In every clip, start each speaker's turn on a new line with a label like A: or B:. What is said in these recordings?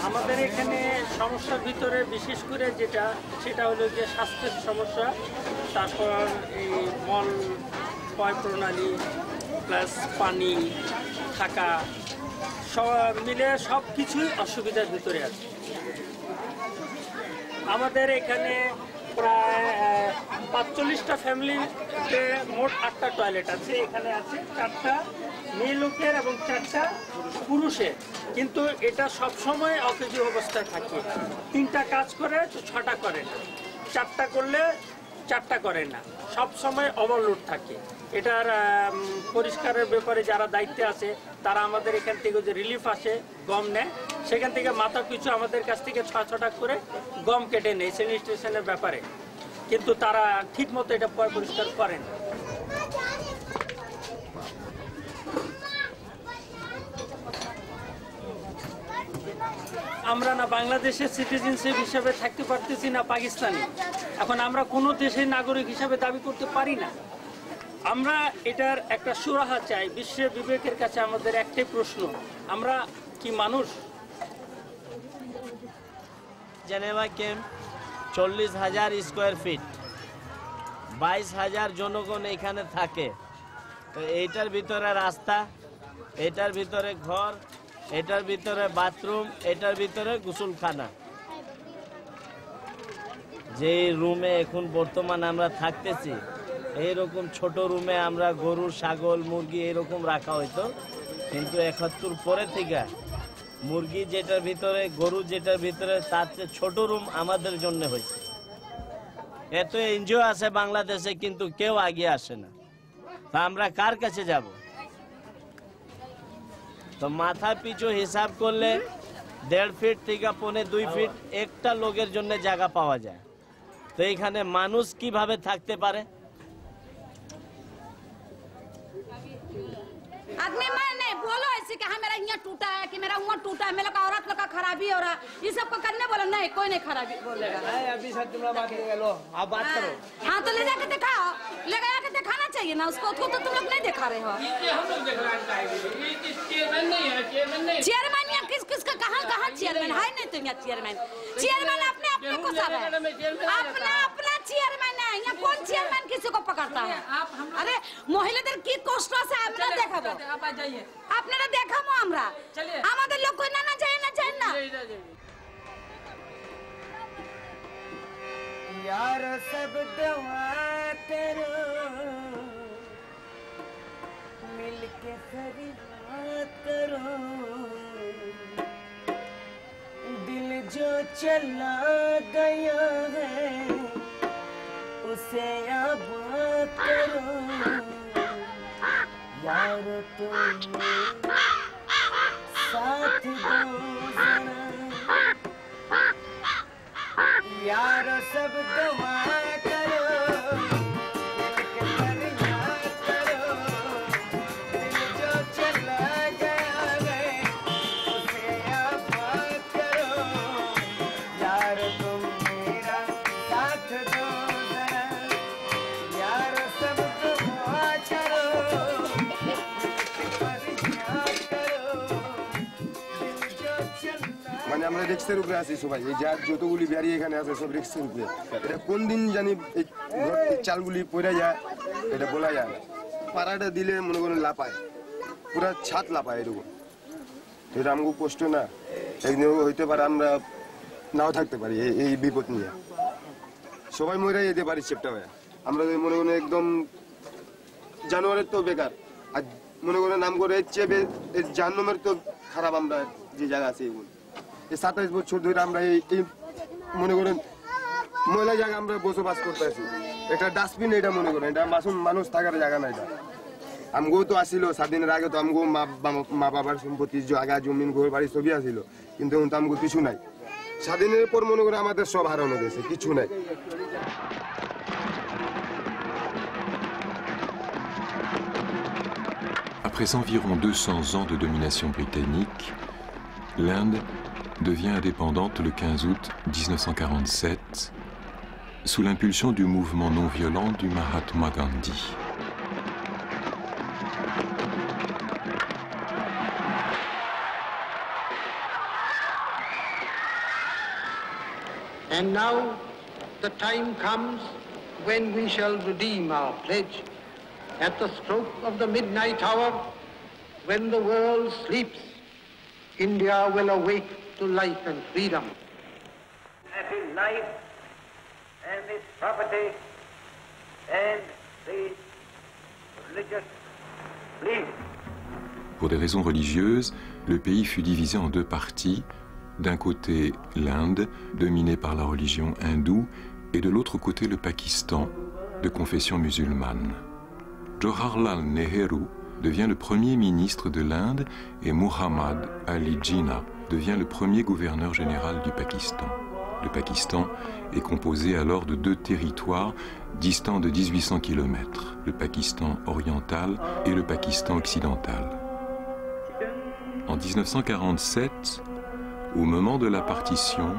A: আমাদের এখানে সমস্যার ভিতরে বিশেষ করে সেটা হলো যে স্বাস্থ্যের সমস্যা, তারপর এই মল পয় প্রণালী প্লাস পানি থাকা সব মিলে সব কিছুই অসুবিধার ভিতরে আছে। আমাদের এখানে প্রায় ৪৫টা ফ্যামিলিতে মোট ৮টা টয়লেট আছে। এখানে আছে 4টা মেয়ে লোকের এবং 4টা পুরুষের, কিন্তু এটা সবসময় অকেজো অবস্থায় থাকে। 3টা কাজ করে তো 6টা করে না, 4টা করলে 4টা করে না, সব সময় ওভারলোড থাকে। এটার পরিষ্কারের ব্যাপারে যারা দায়িত্বে আছে তারা আমাদের এখান থেকে যে রিলিফ আসে গম নেয়, সেখান থেকে মাথা পিছু আমাদের কাছ থেকে 6-6টা করে গম কেটে নেয় স্যানিটেশনের ব্যাপারে, কিন্তু তারা ঠিক মতো এটা পরিষ্কার করেন। আমরা না বাংলাদেশের সিটিজেনশিপ হিসাবে থাকতে পারতেছি না পাকিস্তানি, এখন আমরা কোনো দেশের নাগরিক হিসাবে দাবি করতে পারি না। আমরা এটার একটা সুরাহা চাই। বিশ্বের বিবেকের কাছে আমাদের একটাই প্রশ্ন, আমরা কি মানুষ?
B: জেনেভা ক্যাম্প 40,000 স্কোয়ার ফিট, 22,000 জনগণ এখানে থাকে। তো এইটার ভিতরে রাস্তা, এটার ভিতরে ঘর, এটার ভিতরে বাথরুম, এটার ভিতরে গোসলখানা। যে রুমে এখন বর্তমানে আমরা থাকতেছি, এইরকম ছোট রুমে আমরা গরু, ছাগল, মুরগি এরকম রাখা হইতো, কিন্তু 71 পরে থেকে মুরগি যেটার ভিতরে, গরু যেটার ভিতরে, তার চেয়ে ছোট রুম আমাদের জন্য হয়েছে। এত এনজিও আছে বাংলাদেশে, কিন্তু কেউ আগে আসে না। তা আমরা কার কাছে যাব? তো মাথা পিছু হিসাব করলে 1.5 ফিট থেকে 1.25 ফিট একটা লোকের জন্য জায়গা পাওয়া যায়। তো এখানে মানুষ কিভাবে থাকতে পারে?
C: आदमी मैं नहीं बोलो ऐसे कि हाँ मेरा यहाँ टूटा है, कि मेरा वहाँ टूटा है, मेरे का औरत लोग का खराबी हो रहा है, ये सब को करने बोला नहीं, कोई नहीं खराबी बोलेगा।
B: अभी सर तुम बात लो, आप बात करो।
C: हाँ तो ले जाके दिखाओ, ले जाके दिखाना चाहिए ना उसको तो तुम लोग नहीं दिखा रहे हो। चेयरमैन यहाँ किसका कहाँ चेयरमैन है? नहीं तुम यहाँ चेयरमैन अपने अपने को सब है, अपना चेयरमैन है। यहाँ कौन चेयरमैन किसी को पकड़ता है? अरे মহিলাদের কি কষ্ট আছে আমরা দেখাবো, আপনারা দেখাবো আমরা, আমাদের লোক কই না না যায় না যায় না।
D: यार सब दुआ करो मिलके फरियाद करो, दिल जो चला गया है उसे आबाद करो, यार तुम साथ दो जरा, यार सब दुआ करो मिलके फरियाद करो, दिल जो चला गया है उसे आबाद करो, यार तुम मेरा साथ दो जरा, यार सब दुआ करो मिलके फरियाद करो, दिल जो चला।
E: মানে আমরা রিক্সের উপরে আছি সবাই, এই যা যতগুলি বাড়ি এখানে আছে সব রিক্সের উপরে। এটা কোন দিন জানি এই চালগুলি পড়ে যায় এটা বলা যায় না। পাড়াটা দিলে মনে করেন লাপায়, পুরা ছাদ লাপায় এরকম। এটা আমাকে কষ্ট না, একদিন হইতে পারে আমরা নাও থাকতে পারি এই বিপদ নিয়ে। সবাই মরে যেতে পারি চেপটা হয়ে। আমরা মনে করেন একদম জানোয়ারের তো বেকার, আর মনে করেন নাম করে জাহান্নামের তো খারাপ। আমরা যে জায়গা আছে এগুলো, এই 27 বছর ধরে আমরা এই মনে করেন ময়লা জায়গা আমরা বসবাস করতে আছি। একটা ডাস্টবিন এটা মনে করেন এটা মানুষ থাকার জায়গা না। এটা আমগো তো আসিল স্বাধীনের আগে, তো আমগো মা বাবার সম্পত্তি জায়গা জমিন ঘর বাড়ি সবই আসিল, কিন্তু এখন তো আমগো কিছু নাই। স্বাধীনের পর মনে করেন আমাদের সব হারানো গেছে, কিছু নাই।
F: Après environ 200 ans de domination britannique, l'Inde devient indépendante le 15 août 1947 sous l'impulsion du mouvement non violent du Mahatma Gandhi.
G: And now the time comes when we shall redeem our pledge. At the stroke of the midnight hour, when the world sleeps, India will awake to life and freedom.
H: Happy life and its property and the religious belief.
F: Pour des raisons religieuses, le pays fut divisé en deux parties. D'un côté, l'Inde, dominée par la religion hindoue, et de l'autre côté, le Pakistan, de confession musulmane. Jawaharlal Nehru devient le premier ministre de l'Inde et Muhammad Ali Jinnah devient le premier gouverneur général du Pakistan. Le Pakistan est composé alors de deux territoires distants de 1800 km, le Pakistan oriental et le Pakistan occidental. En 1947, au moment de la partition,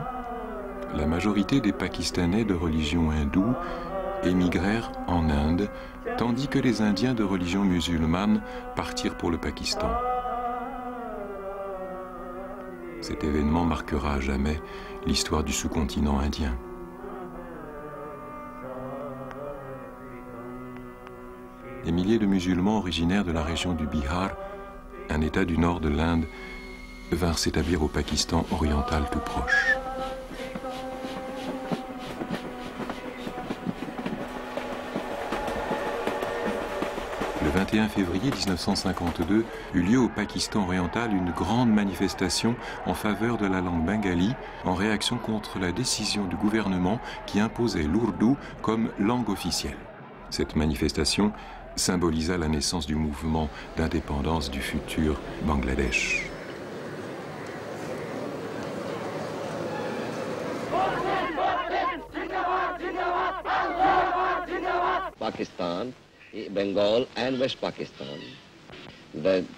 F: la majorité des Pakistanais de religion hindoue émigrèrent en Inde, tandis que les Indiens de religion musulmane partirent pour le Pakistan. Cet événement marquera à jamais l'histoire du sous-continent indien. Des milliers de musulmans originaires de la région du Bihar, un État du nord de l'Inde, vinrent s'établir au Pakistan oriental tout proche. Le 21 février 1952 eut lieu au Pakistan oriental une grande manifestation en faveur de la langue bengali en réaction contre la décision du gouvernement qui imposait l'ourdou comme langue officielle. Cette manifestation symbolisa la naissance du mouvement d'indépendance du futur Bangladesh.
I: Pakistan, Bengal and West Pakistan,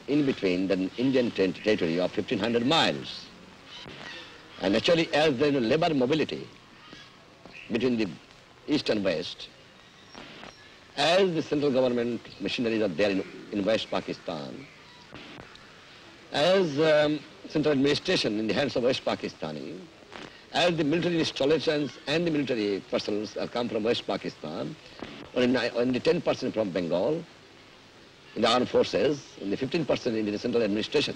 I: in between the Indian territory of 1,500 miles. And actually as there is labor mobility between the east and west, as the central government machineries are there in West Pakistan, as central administration in the hands of West Pakistani, as the military installations and the military personnel come from West Pakistan, only 10% from Bengal, in the armed forces, and the 15% in the central administration.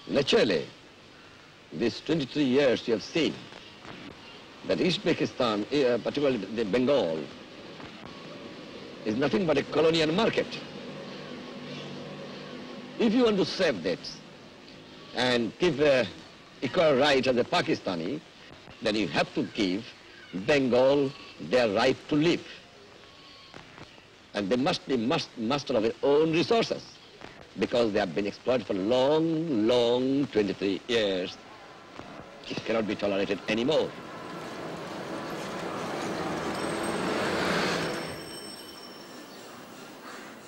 I: Naturally, these 23 years you have seen that East Pakistan, particularly the Bengal, is nothing but a colonial market. If you want to save that and give equal rights as a Pakistani, then you have to give Bengal their right to live. And they must be master of their own resources because they have been exploited for long 23 years. It cannot be tolerated anymore.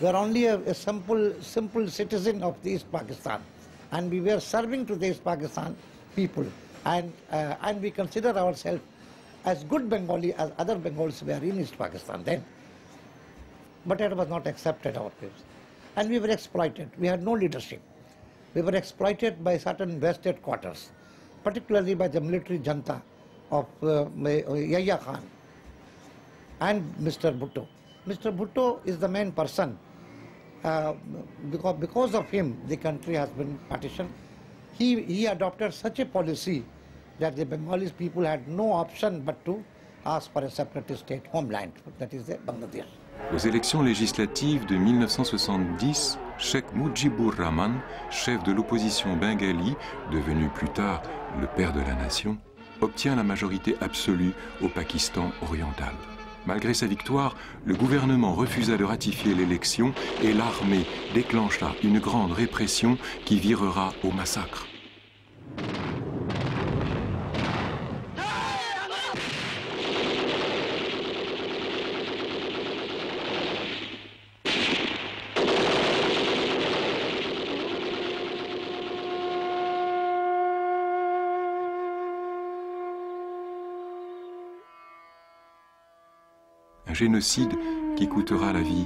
J: We are only a simple citizen of the East Pakistan, and we were serving to the East Pakistan people, and we consider ourselves as good Bengali as other Bengalis were in East Pakistan then. But it was not accepted our place. And we were exploited. We had no leadership. We were exploited by certain vested quarters, particularly by the military junta of Yahya Khan and Mr. Bhutto. Mr. Bhutto is the main person. Because of him, the country has been partitioned. He adopted such a policy that the Bengalis people had no option but to ask for a separate state homeland, that is Bangladesh.
F: Aux élections législatives de 1970, Sheikh Mujibur Rahman, chef de l'opposition bengali, devenu plus tard le père de la nation, obtient la majorité absolue au Pakistan oriental. Malgré sa victoire, le gouvernement refusa de ratifier l'élection et l'armée déclencha une grande répression qui virera au massacre. Un génocide qui coûtera la vie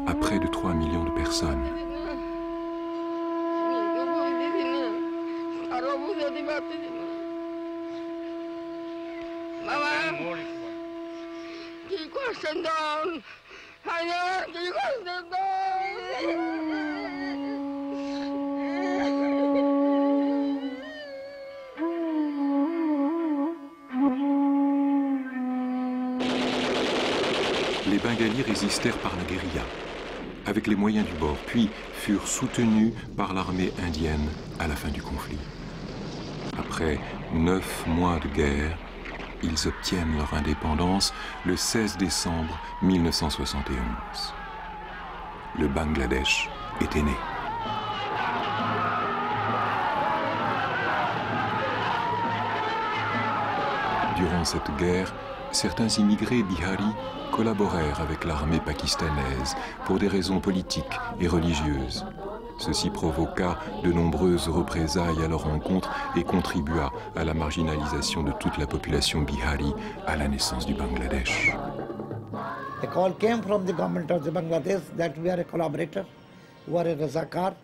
F: à près de 3 millions de personnes.
K: question down. I know you question
F: Les Bengalis résistèrent par la guérilla, avec les moyens du bord, puis furent soutenus par l'armée indienne à la fin du conflit. Après 9 mois de guerre, ils obtiennent leur indépendance le 16 décembre 1971. Le Bangladesh était né. Durant cette guerre, certains immigrés biharis collaborèrent avec l'armée pakistanaise pour des raisons politiques et religieuses. Ceci provoqua de nombreuses représailles à leur encontre et contribua à la marginalisation de toute la population bihari à la naissance du Bangladesh.
J: The call came from the government of the Bangladesh that we are a collaborator, we are a Razakar,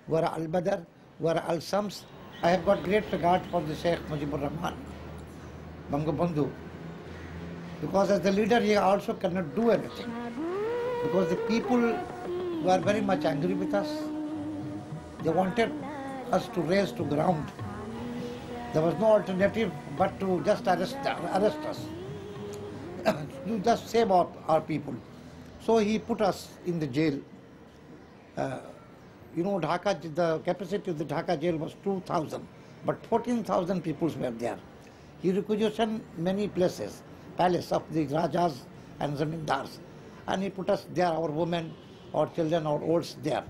J: we are Al-Badr, we are Al-Sams. I have got great regard for the Sheikh Mujibur Rahman, Bangabandhu, because as the leader he also cannot do anything. Because the people were very much angry with us. They wanted us to raise to ground. There was no alternative but to just arrest us, to just save our people. So he put us in the jail. Dhaka, the capacity of the Dhaka jail was 2,000, but 14,000 people were there. He requisitioned many places, palace of the Rajas and Zamindars, and he put us there, our women, our children, our olds there.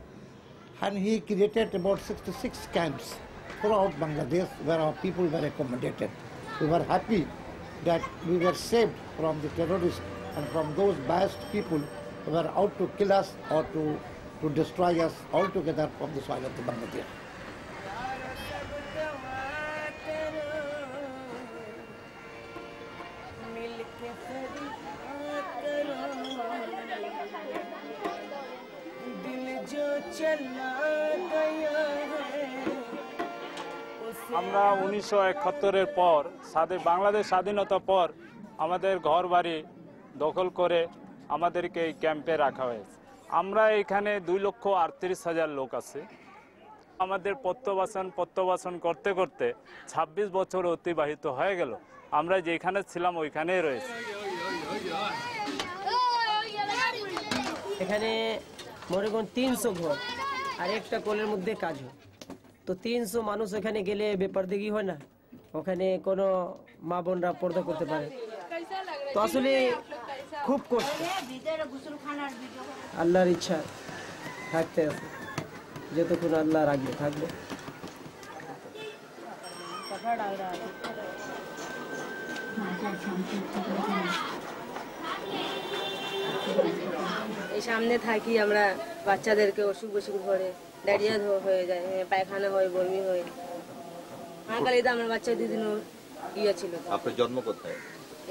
J: And he created about 66 camps throughout Bangladesh where our people were accommodated. We were happy that we were saved from the terrorists and from those biased people who were out to kill us or to destroy us altogether from the soil of the Bangladesh.
L: আমরা 1971-এর পর বাংলাদেশ স্বাধীনতার পর আমাদের ঘর বাড়ি দখল করে আমাদেরকে এই ক্যাম্পে রাখা হয়েছে। আমরা এখানে 2,38,000 লোক আছে। আমাদের প্রত্যাবাসন করতে করতে 26 বছর অতিবাহিত হয়ে গেল। আমরা যেখানে ছিলাম ওইখানেই রয়েছি।
M: এখানে মনে করুন 300 ঘর আর একটা কলের মধ্যে কাজ হয়, তো 300 মানুষ ওখানে গেলে ব্যাপার দেখি হয় না, ওখানে কোনো মা বোনরা পর্দা করতে পারে, তো আসলে খুব কষ্ট। আল্লাহর ইচ্ছা থাকতে আছে, যতক্ষণ আল্লাহ রাখবে থাকবে।
N: এই সামনে থাকি আমরা, বাচ্চাদেরকে অসুখ বসুখ ধরে, ডায়রিয়া হয়ে যায়, পায়খানা হয়, বমি হয়। মহাকালীতে আমার বাচ্চা 2 দিন ছিল।
O: আপনার জন্ম কোথায়?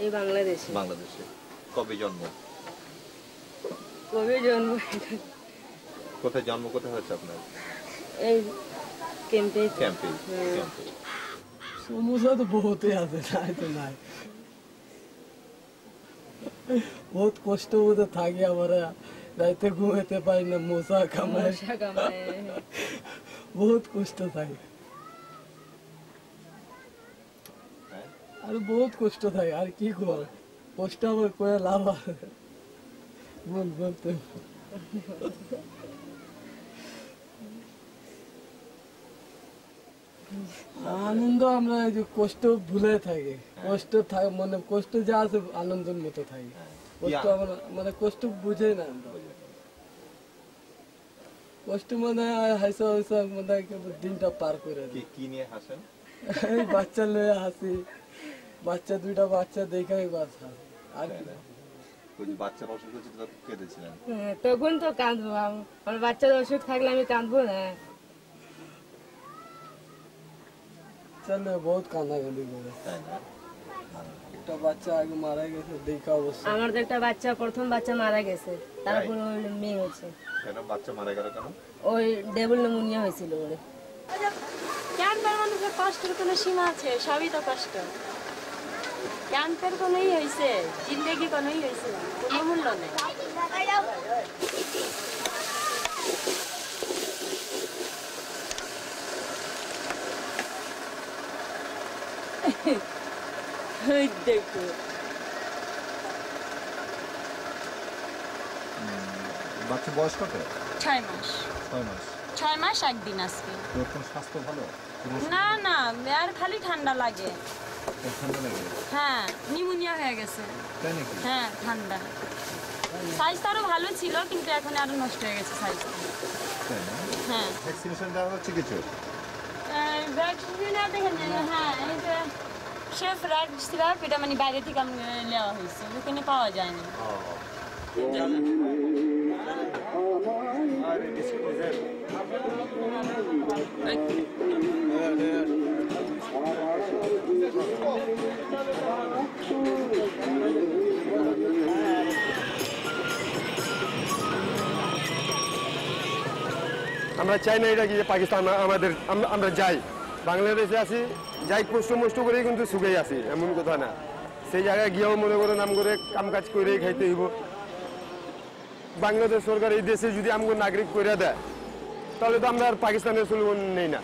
N: এই বাংলাদেশে।
O: বাংলাদেশে কবে জন্ম? কোথায় জন্ম কোথায় হয়েছে আপনার?
N: এই ক্যাম্পে।
O: ক্যাম্পে।
P: সমস্যা তো বহুতই আছে, নাই তো নাই, বহুত কষ্ট মধ্যে থাকি আমরা, রাইতে ঘুমাইতে পারি না, মশা কামড়ায়, বহুত কষ্ট থাকে, আর বহুত কষ্ট থাকে, আর কি করে কষ্ট আমার করে লাভ আছে বলতে। আনন্দ আমরা এই যে কষ্ট ভুলে থাকি, কষ্ট মানে কষ্ট যা আছে আনন্দের মতো থাকি, কষ্ট আমরা মানে কষ্ট বুঝে না, কষ্ট মানে হাসা হাসা মানে দিনটা পার করে।
O: কি নিয়ে হাসেন?
P: এই বাচ্চা লয়ে হাসি, বাচ্চা 2টা বাচ্চা দেখাই বাস, আর কি না।
O: বাচ্চার অসুখ হয়েছে কেঁদেছিলেন?
N: তখন তো কাঁদবো, আমার বাচ্চার অসুখ থাকলে আমি কাঁদবো না।
P: চলে বহুত কান্নাকাটি করে, একটা বাচ্চা আগে মারা গেছে দেখা অবস্থা।
N: আমার তো একটা বাচ্চা, প্রথম বাচ্চা মারা গেছে, তারপর ওই মেয়ে হয়েছে।
O: কেন বাচ্চা মারা গেল কেন?
N: ওই ডেবল নিউমোনিয়া হয়েছিল বলে।
Q: ক্যাম্পের মানুষের কষ্টের কোনো সীমা আছে? সবই তো কষ্ট। ক্যাম্পের কোনোই হয়েছে, জিন্দেগি কোনোই হয়েছে না, কোনো মূল্য নেই। দেখো
O: বাচ্চা বয়স কত?
Q: 6 মাস।
O: 6 মাস।
Q: 6 মাস 1 দিন আজকে।
O: তোর স্বাস্থ্য ভালো?
Q: না না, আর খালি ঠান্ডা লাগে।
O: ঠান্ডা লাগে?
Q: হ্যাঁ, নিউমোনিয়া হয়ে গেছে।
O: তাই নাকি?
Q: হ্যাঁ, ঠান্ডা। সাইজ আরো ভালো ছিল, কিন্তু এখন আরো নষ্ট হয়ে গেছে সাইজ।
O: তাই না?
Q: হ্যাঁ।
O: ভ্যাকসিনেশন দেওয়া হচ্ছে কিছু?
Q: ভ্যাকসিন দেখেন, হ্যাঁ, এই যে শেফ রেড সিরাপ, এটা মানে বাইরে থেকে নেওয়া হয়েছে, ওখানে পাওয়া যায় না।
E: আমরা চাই না এটা কি যে পাকিস্তান আমাদের, আমরা যাই বাংলাদেশে আসি, যাই কষ্ট মষ্ট করেই কিন্তু সুখেই আসি, এমন কথা না। সেই জায়গায় গিয়েও মনে করে নাম করে কাম কাজ করেই খাইতে হইব। বাংলাদেশ সরকার এই দেশে যদি আমাকে নাগরিক করে দেয়, তাহলে তো আমরা আর পাকিস্তানের স্লোগান নেই না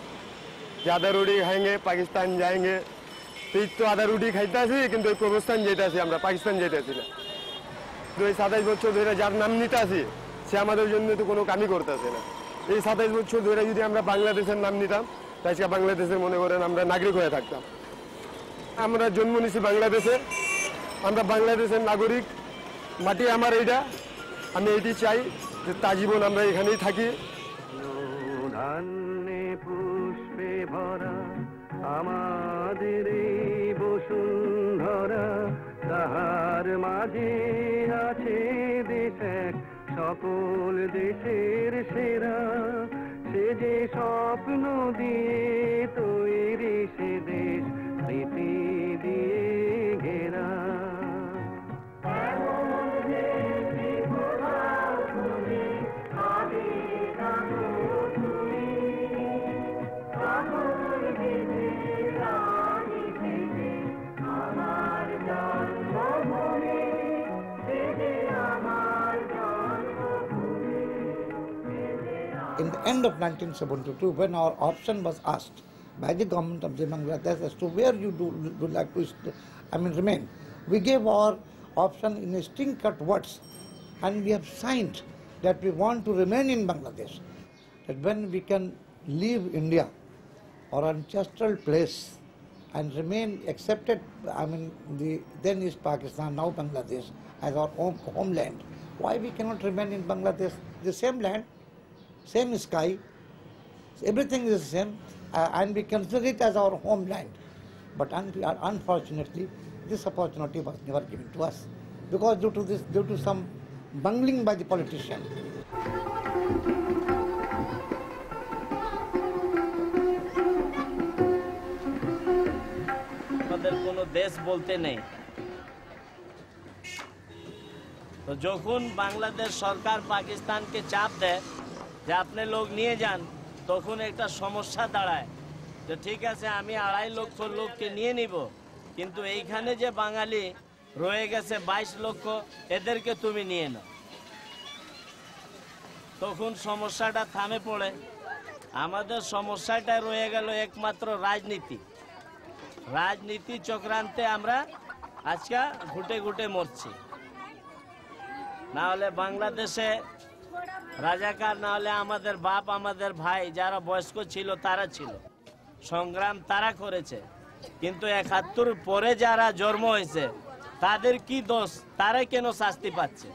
E: যে আদা রুটি খাইঙ্গে পাকিস্তান যাएंगे। এই তো আদা রুটি খাইতে আসি, কিন্তু ওই কবরস্থান যেতে আসি, আমরা পাকিস্তান যেতে আসি না। তো এই 27 বছর ধরে যার নাম নিতে আসি, সে আমাদের জন্য তো কোনো কামই করতেছে না। এই 27 বছর ধরে যদি আমরা বাংলাদেশের নাম নিতাম, তাই সে বাংলাদেশের মনে করেন আমরা নাগরিক হয়ে থাকতাম। আমরা জন্ম নিছি বাংলাদেশে, আমরা বাংলাদেশের নাগরিক, মাটি আমার এইটা, আমি এটি চাই যে তা জীবন আমরা এখানেই থাকি।
R: ধান্যে পুষ্পে ভরা আমাদের এই বসুন্ধরা, তাহার মাঝে আছে দেশ এক সকল দেশের সেরা। সে যে স্বপ্ন দিয়ে তৈরি সে দেশ স্মৃতি দিয়ে ঘেরা।
J: In the end of 1972, when our option was asked by the government of Bangladesh as to where you would like to remain, we gave our option in string-cut words, and we have signed that we want to remain in Bangladesh. That when we can leave India or ancestral place and remain accepted, the then East Pakistan, now Bangladesh, as our homeland, why we cannot remain in Bangladesh? The same land, same sky, everything is the same, and we consider it as our homeland. But unfortunately, this opportunity was never given to us, because due to some bungling by the politician.
B: আমাদের কোনো দেশ বলতে নেই। তো যখন বাংলাদেশ সরকার পাকিস্তানকে চাপ দেয় যে আপনি লোক নিয়ে যান, তখন একটা সমস্যা দাঁড়ায় যে ঠিক আছে আমি 2.5 লক্ষ লোককে নিয়ে নিব, কিন্তু এইখানে যে বাঙালি রয়ে গেছে 22 লক্ষ, এদেরকে তুমি নিয়ে নাও। তখন সমস্যাটা থামে পড়ে। আমাদের সমস্যাটা রয়ে গেল একমাত্র রাজনীতি। রাজনীতি চক্রান্তে আমরা আজকে ঘুটে ঘুটে মরছি। না হলে বাংলাদেশে রাজাকার, না হলে আমাদের বাপ আমাদের ভাই যারা বয়স্ক ছিল তারা ছিল, সংগ্রাম তারা করেছে। কিন্তু 71 পরে যারা জন্ম হয়েছে তাদের কি দোষ? তারা কেন শাস্তি পাচ্ছে?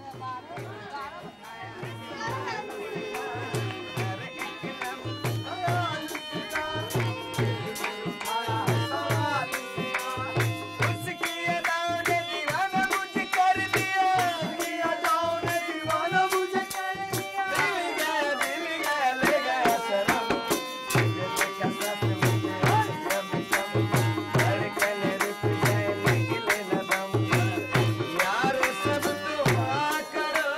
D: यार सब दुआ करो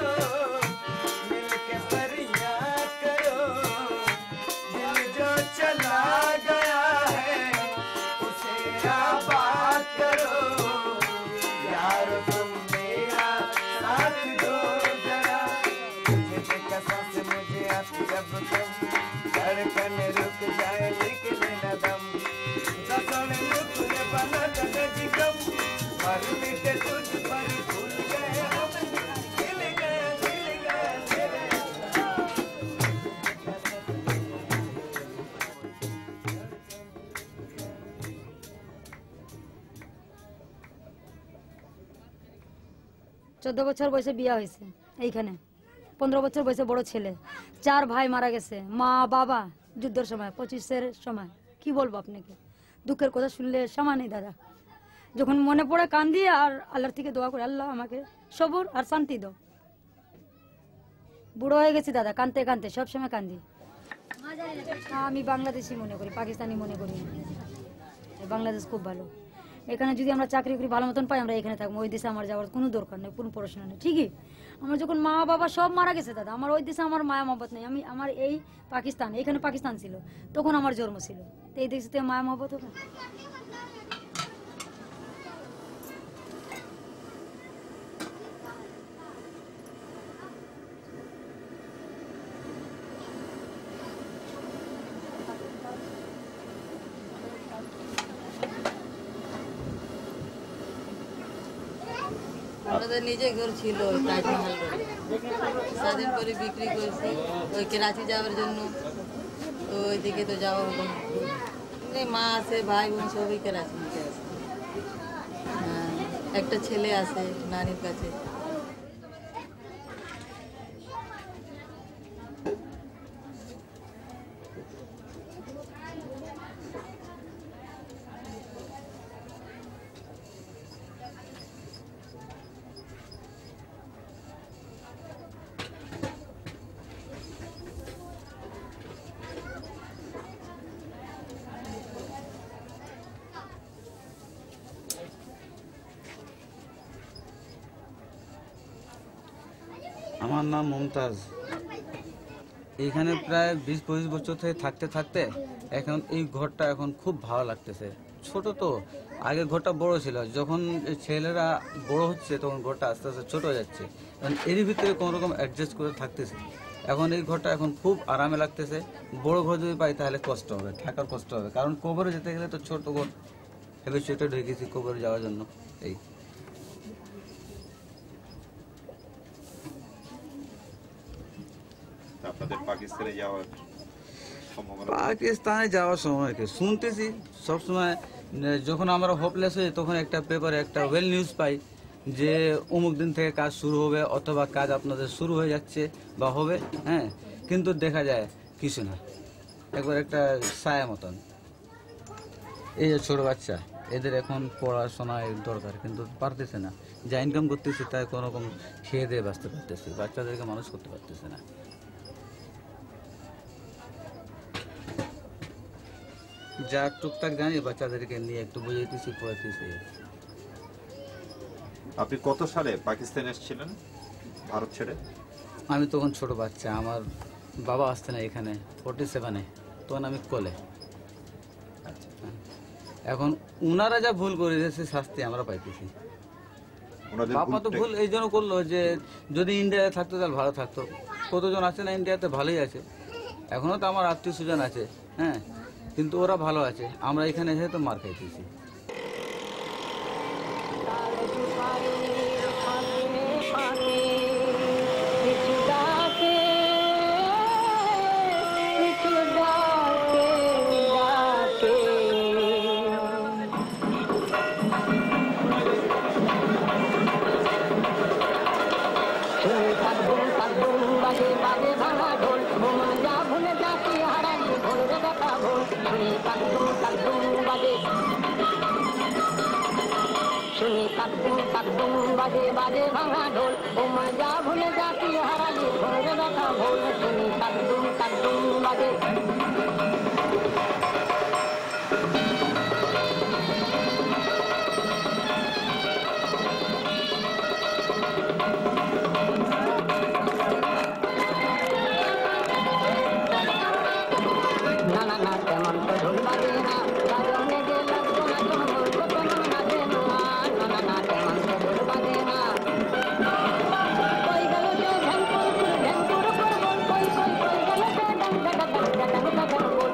S: 14 বছর বয়সে বিয়ে হয়েছে এইখানে, 15 বছর বয়সে বড় ছেলে, 4 ভাই মারা গেছে, মা বাবা যুদ্ধের সময়, 25-এর সময়। কি বলবো আপনাকে, দুঃখের কথা শুনলে সময় নেই দাদা। যখন মনে পড়ে কান্দি আর আল্লাহর থেকে দোয়া করে, আল্লাহ আমাকে সবর আর শান্তি দাও। বুড়ো হয়ে গেছি দাদা, কাঁদতে কাঁদতে সবসময় কান্দি। আমি বাংলাদেশি মনে করি, পাকিস্তানি মনে করি। বাংলাদেশ খুব ভালো। এখানে যদি আমরা চাকরি করি ভালো মতন পাই, আমরা এখানে থাকবো। ওই দেশে আমার যাওয়ার কোনো দরকার নেই, কোনো পড়াশোনা নেই। ঠিকই আমার যখন মা বাবা সব মারা গেছে দাদা, আমার ওই দেশে আমার মায়া মহব্বত নেই। আমার এই পাকিস্তান, এখানে পাকিস্তান ছিল, তখন আমার জন্ম ছিল। তো এই দেশে মায়া মহব্বত হবে।
T: আমাদের নিজে ঘর ছিল তাজমহল রোডে, স্বাধীন করে বিক্রি করেছি ওই করাচি যাওয়ার জন্য। তো ওইদিকে তো যাওয়া হলো না, মা আছে, ভাই বোন সবই করাচি নিতে আসে। একটা ছেলে আছে নানির কাছে।
U: আমার নাম মমতাজ। এখানে প্রায় 20-25 বছর থেকে থাকতে থাকতে এখন এই ঘরটা এখন খুব ভালো লাগতেছে। ছোট তো, আগে ঘরটা বড় ছিল, যখন ছেলেরা বড় হচ্ছে তখন ঘরটা আস্তে আস্তে ছোট হয়ে যাচ্ছে। এর ভিতরে কোনো রকম অ্যাডজাস্ট করে থাকতেছে। এখন এই ঘরটা এখন খুব আরামে লাগতেছে। বড় ঘর যদি পাই তাহলে কষ্ট হবে, থাকার কষ্ট হবে, কারণ কবরে যেতে গেলে তো ছোট ঘর, এবার সেটা ঢুকেছি কবরে যাওয়ার জন্য। এই
O: আপনাদের পাকিস্তানে যাওয়ার সম্ভাবনা?
U: পাকিস্তানে যাওয়ার সময় কি শুনতেছি সবসময়, যখন আমরা হোপলেস হই তখন একটা পেপারে একটা ওয়েল নিউজ পাই যে অমুক দিন থেকে কাজ শুরু হবে, অথবা কাজ আপনাদের শুরু হয়ে যাচ্ছে বা হবে। হ্যাঁ, কিন্তু দেখা যায় কিছু না, একবার একটা ছায়া মতন। এই যে ছোট বাচ্চা, এদের এখন পড়াশোনায় দরকার, কিন্তু পারতেছে না। যা ইনকাম করতেছে তাই কোনো রকম খেয়ে দিয়ে বাঁচতে পারতেছে, বাচ্চাদেরকে মানুষ করতে পারতেছে না। যা টুকটাক জানি বাচ্চাদেরকে নিয়ে একটু বুঝাইতেছি, পড়াইতেছি।
O: আপনি কত সালে পাকিস্তান এসেছিলেন ভারত ছেড়ে?
U: আমি তখন ছোট বাচ্চা, আমার বাবা আসতে না এখানে 47-এ, তখন আমি কোলে। এখন উনারা যা ভুল করে দিয়েছে শাস্তি আমরা পাইতেছি। বাবা তো ভুল এই জন্য করলো যে যদি ইন্ডিয়াতে থাকতো তাহলে ভালো থাকতো। কতজন আছে না ইন্ডিয়াতে, ভালোই আছে, এখনো তো আমার আত্মীয় স্বজন আছে। হ্যাঁ, কিন্তু ওরা ভালো আছে, আমরা এখানে এসে তো মার খাইতেছি।
V: বাজে বাজে ভাঙা ঢোল, ও মজা ভুলে যাতি হারালি, ভোরে দেখা ভোল, শুনি কাকডুম কাকডুম বাজে। না না না তেমন তো ঢোল বাজে না, গাজনে যে লাগতো না তোমার কত না নাচে না। না না না তেমন তো ঢোল বাজে না। কই গেল যে ঢ্যাংকুর করবল, কই কই কই গেল যে ডং ডং ডং ডং ডং ডং বল।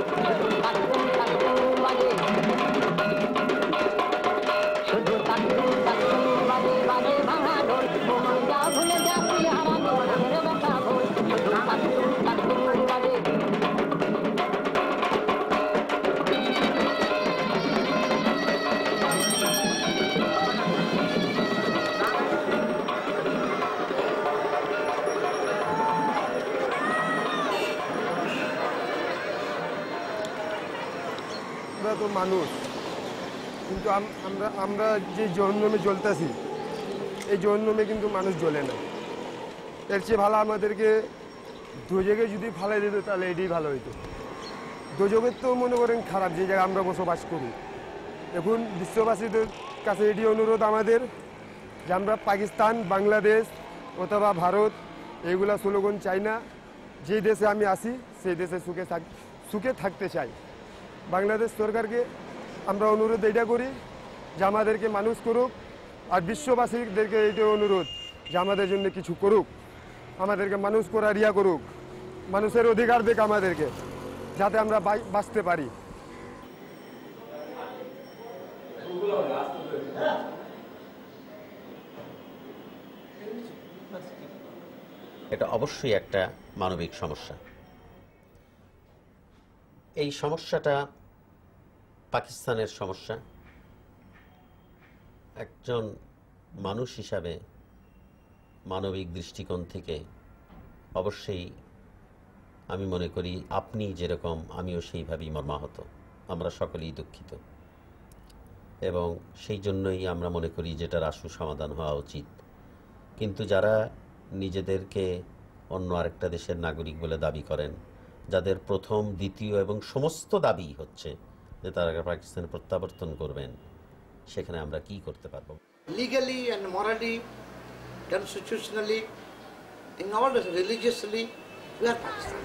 E: আমরা তো মানুষ, কিন্তু আমরা যে জহন্নামে জ্বলতেছি, এই জহন্নামে কিন্তু মানুষ জ্বলে না। এর চেয়ে ভালো আমাদেরকে দোজখে যদি ফালাই দিত তাহলে এটাই ভালো হইতো। দোজখের তো মনে করেন খারাপ, যে জায়গায় আমরা বসবাস করি। এখন বিশ্ববাসীদের কাছে এটি অনুরোধ আমাদের যে আমরা পাকিস্তান, বাংলাদেশ অথবা ভারত এইগুলা স্লোগান চাই না। যেই দেশে আমি আসি সেই দেশে সুখে থাকতে চাই। বাংলাদেশ সরকারকে আমরা অনুরোধ এইটা করি যে আমাদেরকে মানুষ করুক, আর বিশ্ববাসীদেরকে এইটা অনুরোধ যে আমাদের জন্য কিছু করুক, আমাদেরকে মানুষ করার ইয়া করুক, মানুষের অধিকার দেখ আমাদেরকে, যাতে আমরা বাঁচতে পারি।
A: এটা অবশ্যই একটা মানবিক সমস্যা। এই সমস্যাটা পাকিস্তানের সমস্যা। একজন মানুষ হিসাবে মানবিক দৃষ্টিকোণ থেকে অবশ্যই আমি মনে করি আপনি যেরকম আমিও সেইভাবেই মর্মাহত। আমরা সকলেই দুঃখিত এবং সেই জন্যই আমরা মনে করি যেটার আশু সমাধান হওয়া উচিত। কিন্তু যারা নিজেদেরকে অন্য আরেকটা দেশের নাগরিক বলে দাবি করেন, যাদের প্রথম, দ্বিতীয় এবং সমস্ত দাবি হচ্ছে যে তারা পাকিস্তানে প্রত্যাবর্তন করবেন, সেখানে আমরা কি করতে পারবো?
C: Legally and morally, constitutionally, in all religiously, we are Pakistan.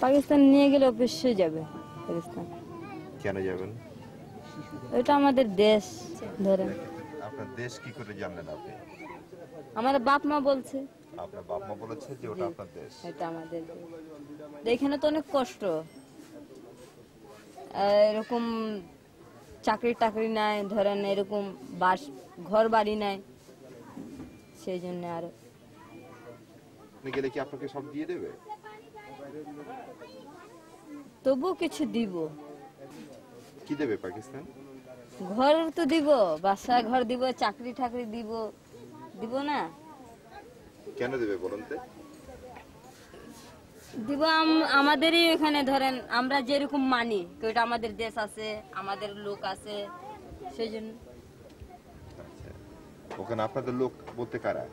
W: Pakistan নিয়ে গেলে অবশ্যই যাবে পাকিস্তান।
O: কেন যাবেন?
W: এটা আমাদের দেশ। ধরেন
O: আপনার দেশ কি করে জানলেন আপনি?
W: আমার বাপ মা বলছে।
O: আপনার বাপ মা বলেছে যে ওটা আপনার দেশ?
W: এটা আমাদের দেশ। এখানে তো অনেক কষ্ট, এরকম চাকরি টাকরি নাই, ধরেন এরকম বাস ঘর বাড়ি নাই, সেই জন্য আরো।
O: গেলে কি আপনাকে সব দিয়ে দেবে?
W: তবু কিছু দিব।
O: কি দেবে পাকিস্তান?
W: ঘর তো দিব, বাসা ঘর দিব, চাকরি ঠাকরি দিব, দিব না?
O: কেন দেবে বলুন তো?
W: দিব আমাদেরই এখানে, ধরেন আমরা যেরকম মানি তো এটা আমাদের দেশ আছে, আমাদের লোক আছে, সেই জন্য।
O: ওখানে আপনাদের লোক বলতে কারা?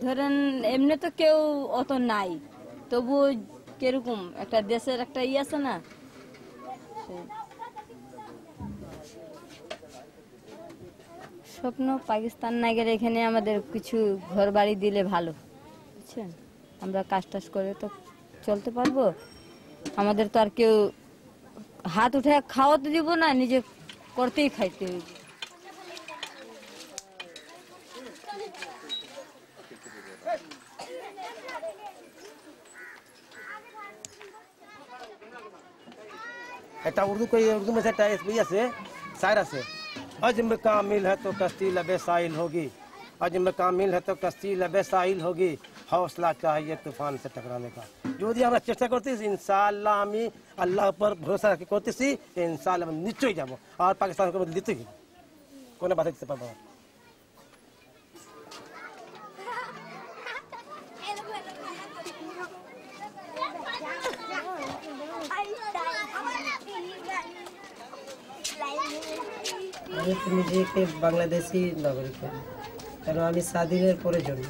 W: ধরেন এমনি তো কেউ অত নাই, তবু কিরকম একটা দেশের একটা ই আছে না। স্বপ্ন পাকিস্তান না গেলে এখানে আমাদের কিছু ঘর বাড়ি দিলে ভালো, বুঝছেন? আমরা কাজ টাজ করে তো চলতে পারবো। আমাদের তো আর কেউ হাত উঠে খাওয়াতে দিব না, নিজে করতেই খাইতে হইবে।
X: এটা उर्दू में से আছে शायर আছে अजम कामिल है तो कश्ती लबे साहिल होगी, अजम कामिल है तो कश्ती लबे साहिल होगी, हौसला चाहिए तूफान से टकराने का। যদি আমরা চেষ্টা করতেছি ইনশাআল্লাহ আমি আল্লাহর উপর ভরসা রাখি করতেছি ইনশাআল্লাহ আমি নিশ্চয়ই যাবো আর পাকিস্তানকে মধ্যে দিতে গেলে কোনো বাধা দিতে পারবো না
M: আমি তো নিজেকে বাংলাদেশি নাগরিক করি কারণ আমি স্বাধীনের পরে জন্ম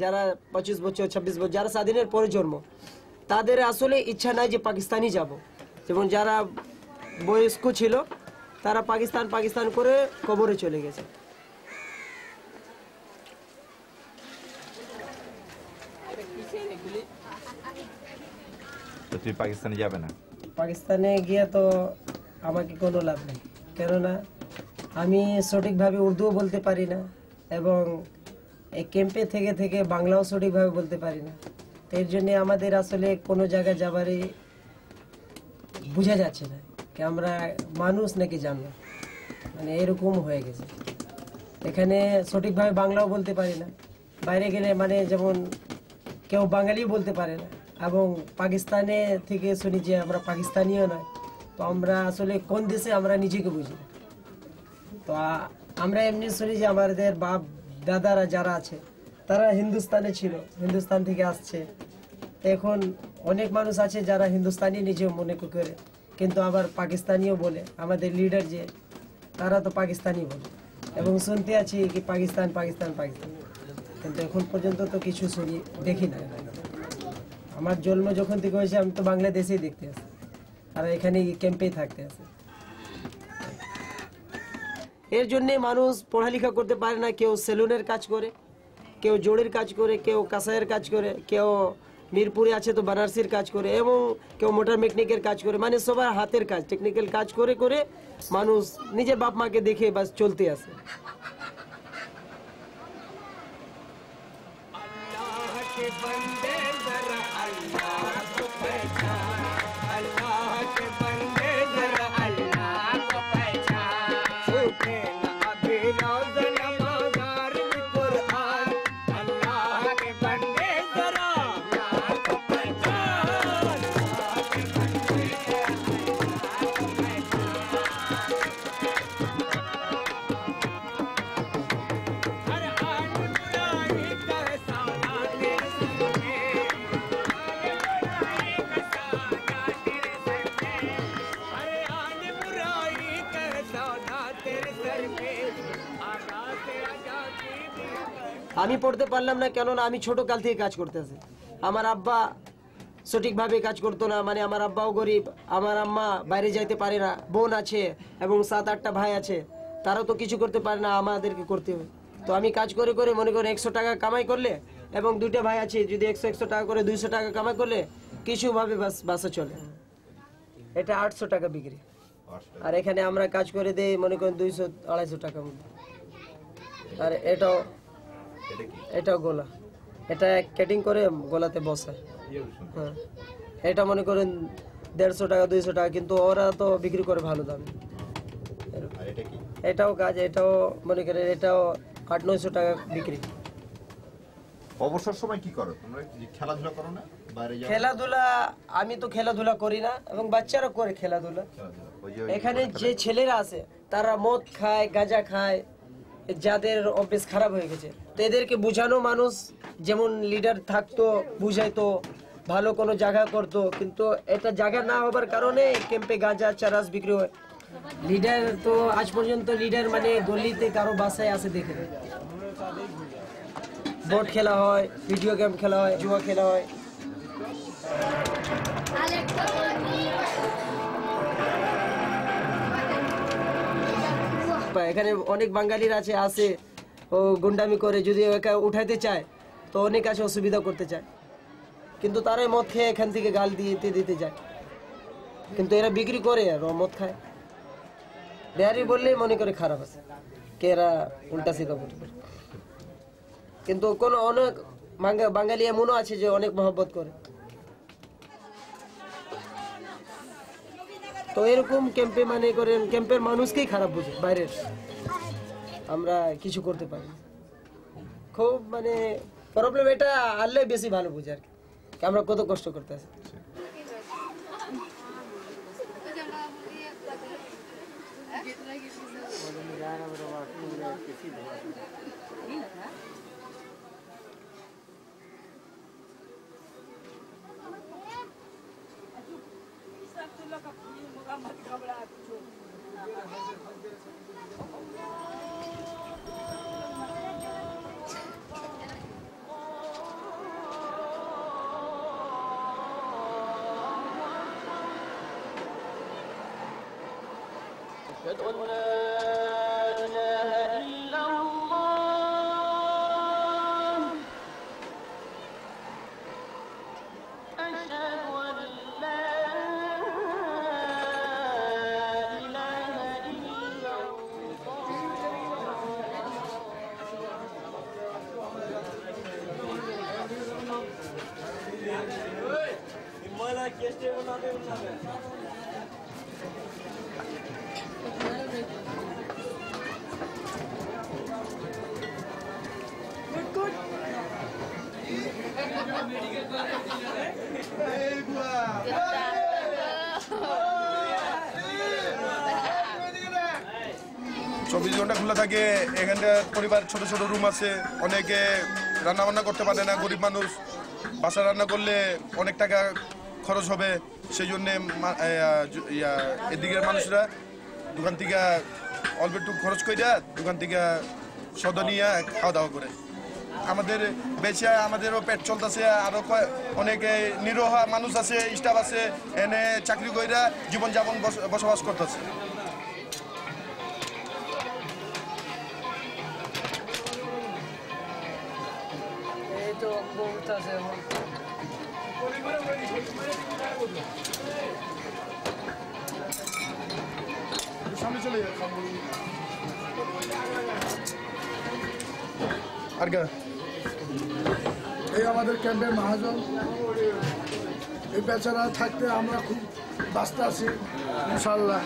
M: যারা 25 বছর 26 বছর যারা স্বাধীনের পরে জন্ম তাদের আসলে ইচ্ছা নাই যে পাকিস্তানি যাব যেমন যারা বয়স্ক ছিল তারা পাকিস্তান করে কবরে চলে গেছে
O: তো তুই পাকিস্তানে যাবে না
M: পাকিস্তানে গিয়ে তো আমাকে কোনো লাভ নেই কেননা আমি সঠিকভাবে উর্দুও বলতে পারি না এবং এই ক্যাম্পে থেকে থেকে বাংলাও সঠিকভাবে বলতে পারি না এর জন্য আমাদের আসলে কোনো জায়গায় যাবারই বোঝা যাচ্ছে না কি আমরা মানুষ নাকি জানলাম মানে এরকম হয়ে গেছে এখানে সঠিকভাবে বাংলাও বলতে পারি না বাইরে গেলে মানে যেমন কেউ বাঙালি বলতে পারে না এবং পাকিস্তানে থেকে শুনি যে আমরা পাকিস্তানিও নয় তো আমরা আসলে কোন দেশে আমরা নিজেকে বুঝি তো আমরা এমনি শুনি যে আমাদের বাপ দাদারা যারা আছে তারা হিন্দুস্তানে ছিল হিন্দুস্তান থেকে আসছে এখন অনেক মানুষ আছে যারা হিন্দুস্তানি নিজে মনে করে কিন্তু আবার পাকিস্তানিও বলে আমাদের লিডার যে তারা তো পাকিস্তানি বলে এবং শুনতে আছি কি পাকিস্তান পাকিস্তান পাকিস্তান কিন্তু এখন পর্যন্ত তো কিছু শুনি দেখি না আমার জন্ম যখন থেকে হয়েছে আমি তো বাংলাদেশেই দেখতে আসি আর এখানে ক্যাম্পেই থাকতে আসি এর জন্যে মানুষ পড়ালেখা করতে পারে না কেউ সেলুনের কাজ করে কেউ জোড়ের কাজ করে কেউ কাঁসাইয়ের কাজ করে কেউ মিরপুরে আছে তো বানারসির কাজ করে এবং কেউ মোটর মেকানিকের কাজ করে মানে সবার হাতের কাজ টেকনিক্যাল কাজ করে করে মানুষ নিজের বাপ মাকে দেখে বাস চলতে আসে আমি পড়তে পারলাম না কেননা আমি ছোট কাল থেকে কাজ করতেছি আমার আব্বা সঠিকভাবে কাজ করতো না মানে আমার আব্বাও গরিব আমার আম্মা বাইরে যাইতে পারে না বোন আছে এবং 7-8টা ভাই আছে তারাও তো কিছু করতে পারে না আমাদেরকে করতে হবে তো আমি কাজ করে করে মনে করেন 100 টাকা কামাই করলে এবং 2টা ভাই আছে যদি 100 টাকা করে 200 টাকা কামাই করলে কিছুভাবে বাসা চলে এটা 800 টাকা বিক্রি আর এখানে আমরা কাজ করে দেই মনে করেন 200-250 টাকা আর এটাও গোলা এটা কাটিং করে গোলাতে বসায় হ্যাঁ এটা মনে করেন 150 টাকা 200 টাকা কিন্তু ওরা তো বিক্রি করে ভালো দামে এটাও কাজ এটাও মনে করেন এটাও 800-900 টাকা বিক্রি
O: অবসর সময় কি করো তোমরা খেলাধুলা করো না বাইরে যাও
M: খেলাধুলা আমি তো খেলাধুলা করি না এবং বাচ্চারা করে খেলাধুলা এখানে যে ছেলেরা আছে তারা মদ খায় গাঁজা খায় যাদের অভ্যাস খারাপ হয়ে গেছে তো এদেরকে বুঝানো মানুষ যেমন লিডার থাকতো বুঝাইতো ভালো কোনো জায়গা করতো কিন্তু এটা জায়গা না হবার কারণে ক্যাম্পে গাঁজা চারাস বিক্রি হয় লিডার তো আজ পর্যন্ত লিডার মানে গলিতে কারো বাসায় আসে দেখে বোর্ড খেলা হয় ভিডিও গেম খেলা হয় জুয়া খেলা হয় এখানে অনেক বাঙালির আছে আসে ও গুন্ডামি করে যদি একা উঠাইতে চায় তো অনেক আছে অসুবিধা করতে চায় কিন্তু তারাই মদ খেয়ে এখান থেকে গাল দিতে যায় কিন্তু এরা বিক্রি করে আর মদ খায় বিহারি বললেই মনে করে খারাপ আছে কে এরা উল্টা সিধা বলতে পারে কিন্তু কোন অনেক বাঙালি এমনও আছে যে অনেক মহব্বত করে তো এরকম ক্যাম্পে মানে করেন ক্যাম্পের মানুষকেই খারাপ বুঝে বাইরের আমরা কিছু করতে পারি খুব মানে প্রবলেম এটা আনলে বেশি ভালো বুঝে আর কি আমরা কত কষ্ট করতে আছি।
D: أشهد أن لا إله إلا الله أشهد أن لا إله إلا
E: চব্বিশ ঘন্টা খোলা থাকে। এখানটা পরিবার ছোট ছোট রুম আছে, অনেকে রান্না বান্না করতে পারে না, গরিব মানুষ। বাসা রান্না করলে অনেক টাকা খরচ হবে, সেই জন্যে এদিকের মানুষরা দোকান থেকে অল্প একটু খরচ করে দোকান থেকে সদ নিয়ে খাওয়া দাওয়া করে। আমাদের বেচে আমাদেরও পেট চলতেছে, আরো অনেকে নিরহ মানুষ আছে, স্টাফ আছে, এনে চাকরি কইরা জীবনযাপন বসবাস করতেছে।
M: এই তো বহুত আছে এখন।
E: সামনে চলে যাবে আর
G: এই আমাদের ক্যাম্পের মহাজন, এই বেচারা থাকতে আমরা খুব ব্যস্ত আছি ইনশাল্লাহ।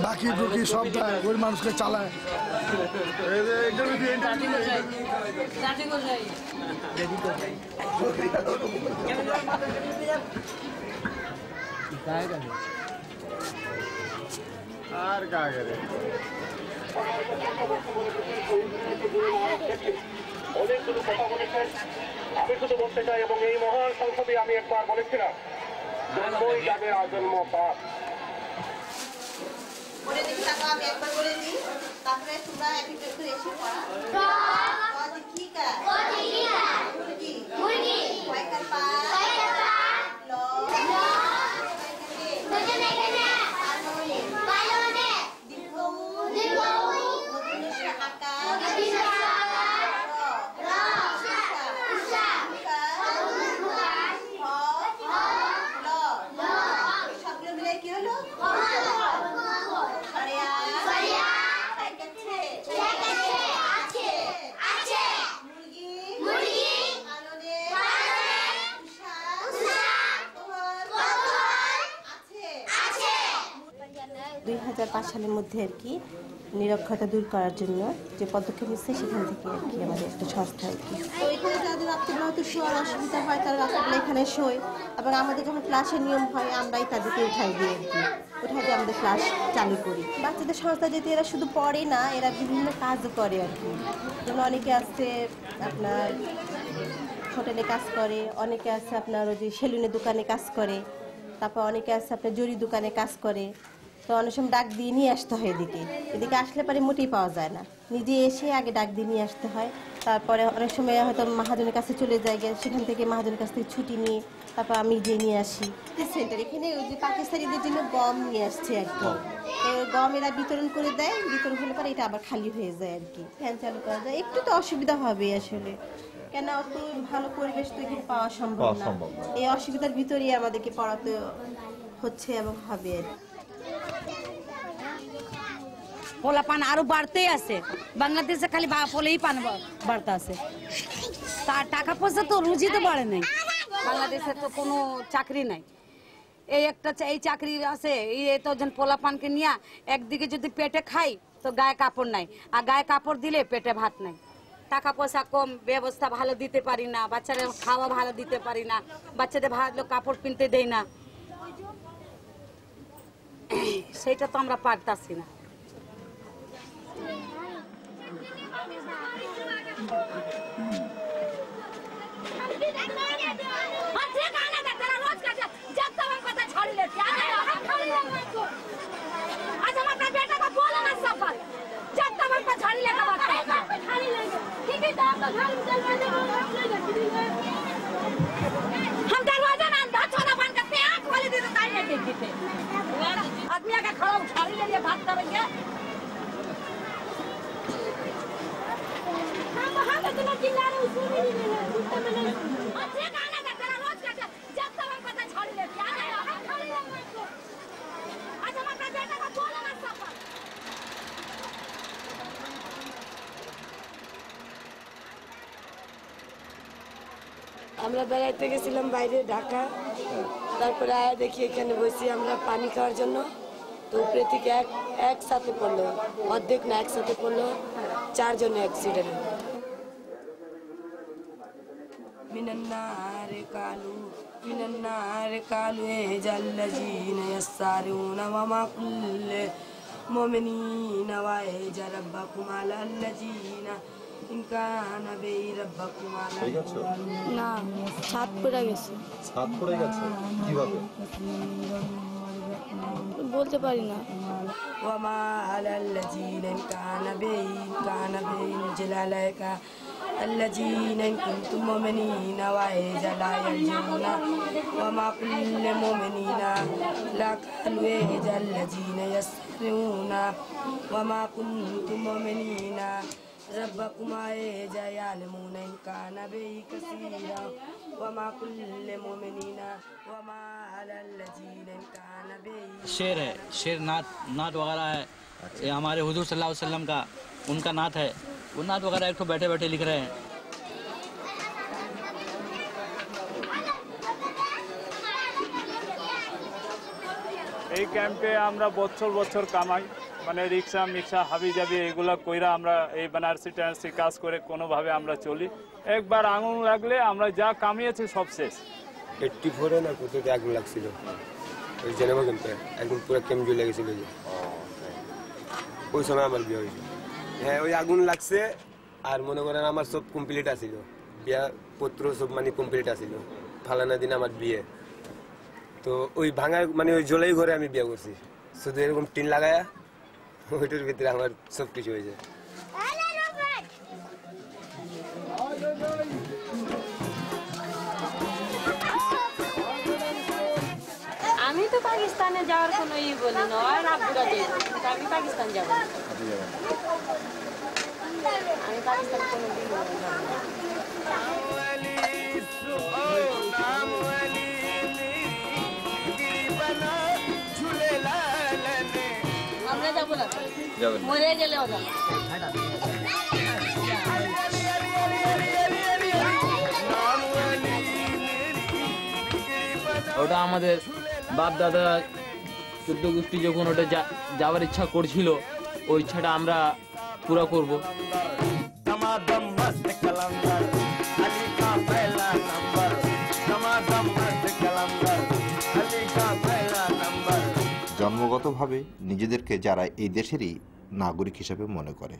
G: বাকি দুকি সব গরিব মানুষকে চালায়।
E: আর কাগরে
R: অনেকগুলো কথা বলেছেন। আমি শুধু বলতে চাই, এবং এই মহান সংসদে আমি একবার বলেছিলাম, জন্মই যাবে আজন্ম পাপ।
H: আমি একবার বলে দিই, তারপরে তোমরা এক একটু এসে পড়া। মুরগি মুরগি কয়কার পা ল সালের মধ্যে আর কি নিরক্ষরতা দূর করার জন্য যে পদক্ষেপ নিচ্ছে, সেখান থেকে আর কি আমাদের একটা সংস্থা আর কি। তো এখানে যাদের রাত্রিবেলা শোয়ার অসুবিধা হয়, তারা রাত্রিবেলা এখানে শোয়, এবং আমাদের যখন ক্লাসের নিয়ম হয় আমরাই তাদেরকে উঠাই দিই আর কি, উঠাই দিয়ে আমাদের ক্লাস চালু করি। বাচ্চাদের সংস্থা যেতে এরা শুধু পড়ে না, এরা বিভিন্ন কাজও করে আর কি। যেমন অনেকে আছে আপনার হোটেলে কাজ করে, অনেকে আছে আপনার ওই যে সেলুনের দোকানে কাজ করে, তারপর অনেকে আছে আপনার জরি দোকানে কাজ করে। তো অনেক সময় ডাক দিয়ে নিয়ে আসতে হয় এদিকে, এদিকে আসলে পরে মোটেই পাওয়া যায় না, নিজে এসে আগে ডাক দিয়ে নিয়ে আসতে হয়। তারপরে অনেক সময় হয়তো মহাজনের কাছে চলে যায়, সেখান থেকে মহাজনের কাছ থেকে ছুটি নিয়ে তারপর আমি গিয়ে নিয়ে আসি সেন্টার। এখানে ওই যে পাকিস্তানিদের জন্য গম নিয়ে আসছে আর কি, তো গম এরা বিতরণ করে দেয়, বিতরণ হলে পরে এটা আবার খালি হয়ে যায় আর কি, ফ্যান চালু করা যায়। একটু তো অসুবিধা হবে আসলে, কেন অত ভালো পরিবেশ তো এখানে পাওয়া সম্ভব না। এই অসুবিধার ভিতরেই আমাদেরকে পড়াতে হচ্ছে এবং হবে আর কি।
S: পোলা পান আরো বাড়তেই আছে, বাংলাদেশে খালি পোলেই পান বাড়তে আছে, তার টাকা পয়সা তো রুজি তো বাড়ে নাই। বাংলাদেশে তো কোনো চাকরি নাই, এই একটা এই চাকরি আছে, এই তো যেন পোলা পানকে নিয়ে একদিকে যদি পেটে খাই তো গায়ে কাপড় নাই, আর গায়ে কাপড় দিলে পেটে ভাত নাই।
F: টাকা পয়সা কম, ব্যবস্থা ভালো দিতে পারি না, বাচ্চাদের খাওয়া ভালো দিতে পারি না, বাচ্চাদের ভালো কাপড় কিনতে দেই না, সেটা তো আমরা পারতাছি না। हम दरवाजा ना अंदर छोड़ा बंद करते हैं, आँख वाले दिन ताई नहीं देखते आदमी आके खड़ा उठाड़ी ले लिए भाग करेंगे। हम वहाँ पे तो चिल्ला रहे उसमें भी नहीं है, उसमें भी नहीं। अच्छे गाना का तेरा रोज का जब तक हम पता छोड़ लेते हैं, हम खाली लगने को। आज हमारे बेटा का बोला ना सफर।
I: আমরা বেড়াইতে গেছিলাম বাইরে ঢাকা, তারপরে আয়া দেখি এখানে বসে আমরা পানি খাওয়ার জন্য, তো উপরে থেকে একসাথে পড়লো, অর্ধেক না একসাথে পড়লো, 4 জন অ্যাক্সিডেন্ট। মিনান্নারে কালু মিনান্নারে কালু এ জাল্লাজিনা ইয়াসারুনা ওয়া কুল্লে মুমিনিনা ওয়া জারাব্বাকুম আলাল্লাজিনা
V: না, ছাদ পড়ে গেছে।
O: ছাদ পড়ে গেছে কিভাবে
V: বলতে পারি না।
I: ওয়ামা আলাল্লাযীনা কানা বাইন জালালাকা الذين إن كنتم مؤمنين وإذا لا يرجون وما كل مؤمنين لا قالوا إذا الذين يسرون وما كنتم مؤمنين ربكم إذا يعلمون إن كان به كثيرا وما كل مؤمنين وما على الذين إن كان به
U: शेर है, शेर नात वगैरह है। ये हमारे हुजूर सल्लल्लाहु अलैहि वसल्लम का उनका नात है। वो नात वगैरह एक तो बैठे बैठे लिख रहे हैं।
K: এই ক্যাম্পে আমরা বছর বছর কামাই, মানে রিক্সা মিক্সা হাবি জাবি এগুলা কইরা আমরা এই বেনারসি টেনারসি কাজ করে কোনোভাবে আমরা চলি। একবার আগুন লাগলে আমরা যা কামিয়েছি সব শেষ।
E: 84-এ না কোথাতে আগুন লাগছিল, ওই জেনেভা ক্যাম্পে একদম পুরো ক্যাম্প জ্বলে গেছিল। ওই সময় আমার বিয়ে হয়েছিল। হ্যাঁ, ওই আগুন লাগছে আর মনে করেন আমার সব কমপ্লিট আছিল, বিয়া পত্র সব মানে কমপ্লিট আছিল। ফালানা দিন আমার বিয়ে, তো ওই ভাঙা মানে ওই জলাই ঘরে আমি বিয়ে করছি, শুধু এরকম টিন লাগায়া ওইটার ভিতরে আমার সব কিছু হয়েছে।
Q: আমি তো পাকিস্তানে যাওয়ার কোনো ই বলি না, আর আব্বুরা যাই, কিন্তু আমি পাকিস্তান যাব না। আমি পাকিস্তান কোনো দিন যাব না। আমরা যাবো না, মরে গেলে ওরা
U: ওটা আমাদের বাপ দাদা 14 গোষ্ঠী যখন ওটা যাওয়ার ইচ্ছা করছিল, ওই ইচ্ছাটা আমরা পুরো করব।
O: জন্মগতভাবে নিজেদেরকে যারা এই দেশেরই নাগরিক হিসেবে মনে করে,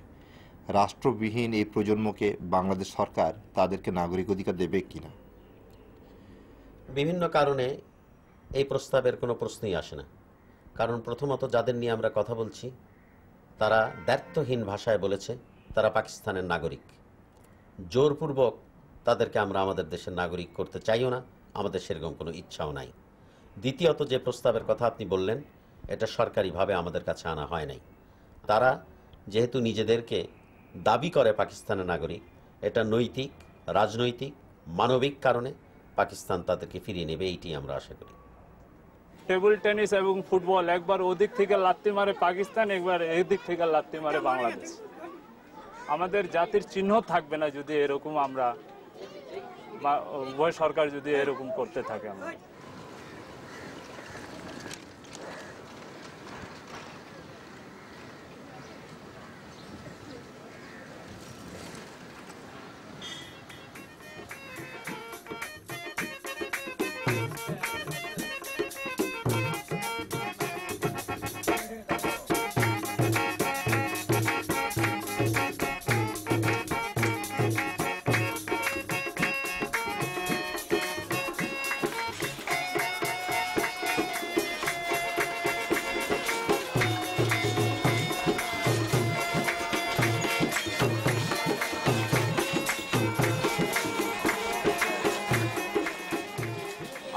O: রাষ্ট্রবিহীন এই প্রজন্মকে বাংলাদেশ সরকার তাদেরকে নাগরিক অধিকার দেবে কিনা?
A: বিভিন্ন কারণে এই প্রস্তাবের কোনো প্রশ্নই আসে না। কারণ প্রথমত যাদের নিয়ে আমরা কথা বলছি তারা দ্ব্যর্থহীন ভাষায় বলেছে তারা পাকিস্তানের নাগরিক। জোরপূর্বক তাদেরকে আমরা আমাদের দেশের নাগরিক করতে চাইও না, আমাদের সেরকম কোনো ইচ্ছাও নাই। দ্বিতীয়ত যে প্রস্তাবের কথা আপনি বললেন, এটা সরকারিভাবে আমাদের কাছে আনা হয় নাই। তারা যেহেতু নিজেদেরকে দাবি করে পাকিস্তানের নাগরিক, এটা নৈতিক, রাজনৈতিক, মানবিক কারণে পাকিস্তান তাদেরকে ফিরিয়ে নেবে, এইটি আমরা আশা করি।
K: টেবিল টেনিস এবং ফুটবল একবার ওদিক থেকে লাত্তি মারে পাকিস্তান, একবার এদিক থেকে লাত্তি মারে বাংলাদেশ। আমাদের জাতির চিহ্ন থাকবে না যদি এরকম আমরা উভয় সরকার যদি এরকম করতে থাকে। আমরা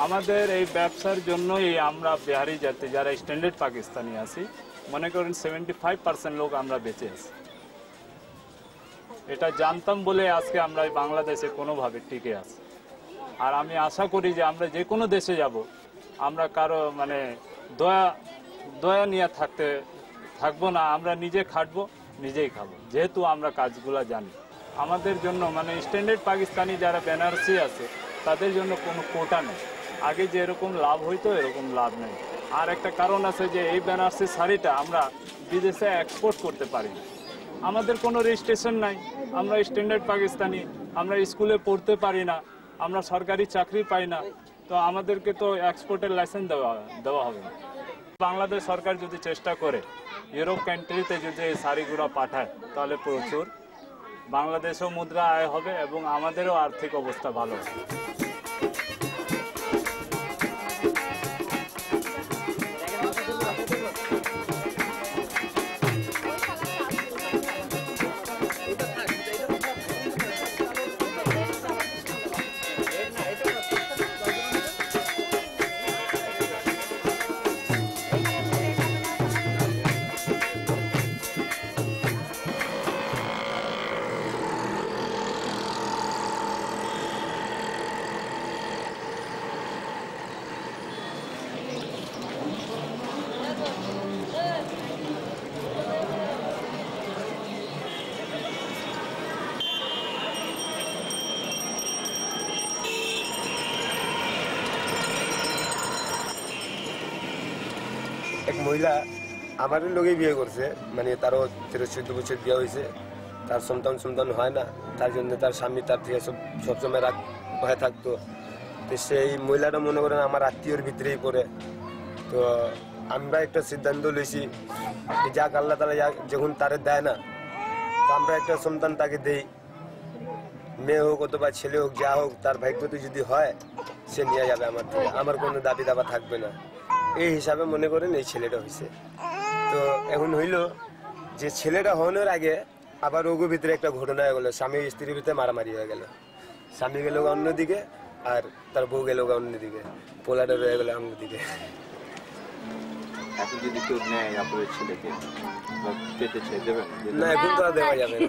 K: আমাদের এই ব্যবসার জন্যই আমরা বিহারি জাতি যারা স্ট্যান্ডার্ড পাকিস্তানি আছি মনে করেন 75% লোক আমরা বেঁচে আছি। এটা জানতাম বলে আজকে আমরা বাংলাদেশে কোনোভাবে টিকে আছি। আর আমি আশা করি যে আমরা যে কোনো দেশে যাব আমরা কারো মানে দয়া নিয়ে থাকবো না, আমরা নিজে খাটবো নিজেই খাবো, যেহেতু আমরা কাজগুলো জানি। আমাদের জন্য মানে স্ট্যান্ডার্ড পাকিস্তানি যারা বেনারসি আছে তাদের জন্য কোনো কোটা নেই, আগে যে এরকম লাভ হইতো এরকম লাভ নেই। আর একটা কারণ আছে যে এই বেনারসি শাড়িটা আমরা বিদেশে এক্সপোর্ট করতে পারি না, আমাদের কোনো রেজিস্ট্রেশন নাই, আমরা স্ট্যান্ডার্ড পাকিস্তানি, আমরা স্কুলে পড়তে পারি না, আমরা সরকারি চাকরি পাই না, তো আমাদেরকে তো এক্সপোর্টের লাইসেন্স দেওয়া হবে না। বাংলাদেশ সরকার যদি চেষ্টা করে ইউরোপ কান্ট্রিতে যদি এই শাড়িগুলো পাঠায় তাহলে প্রচুর বাংলাদেশেও মুদ্রা আয় হবে এবং আমাদেরও আর্থিক অবস্থা ভালো হবে।
E: এক মহিলা আমারও লোকেই বিয়ে করছে, মানে তারও 13-14 বছর বিয়ে হয়েছে, তার সন্তান হয় না, তার জন্য তার স্বামী তার থেকে সবসময় রাগ হয়ে থাকতো। তো সেই মহিলাটা মনে করেন আমার আত্মীয়র ভিতরেই পড়ে। তো আমরা একটা সিদ্ধান্ত লইছি যাক আল্লাহ তাআলা যখন তারে দেয় না, তো আমরা একটা সন্তান তাকে দেই, মেয়ে হোক অথবা ছেলে হোক, যা হোক, তার ভাগ্যতে যদি হয় সে নিয়ে যাবে আমার থেকে, আমার কোনো দাবি দাবা থাকবে না। এই হিসাবে মনে করেন এই ছেলেটা হয়েছে। তো এখন হইল যে ছেলেটা হওয়ানোর আগে আবার ওগো ভিতরে একটা ঘটনা হয়ে গেল, স্বামী স্ত্রীর ভিতরে মারামারি হয়ে গেল, স্বামী গেল অন্যদিকে আর তার বউ গেল অন্যদিকে, পোলাটা রয়ে গেল অন্যদিকে।
O: এখন যদি কেউ নেয় আপনার ছেলেকে পেতে চাই দেবেন
E: না? এখন তো আর দেওয়া যাবে না।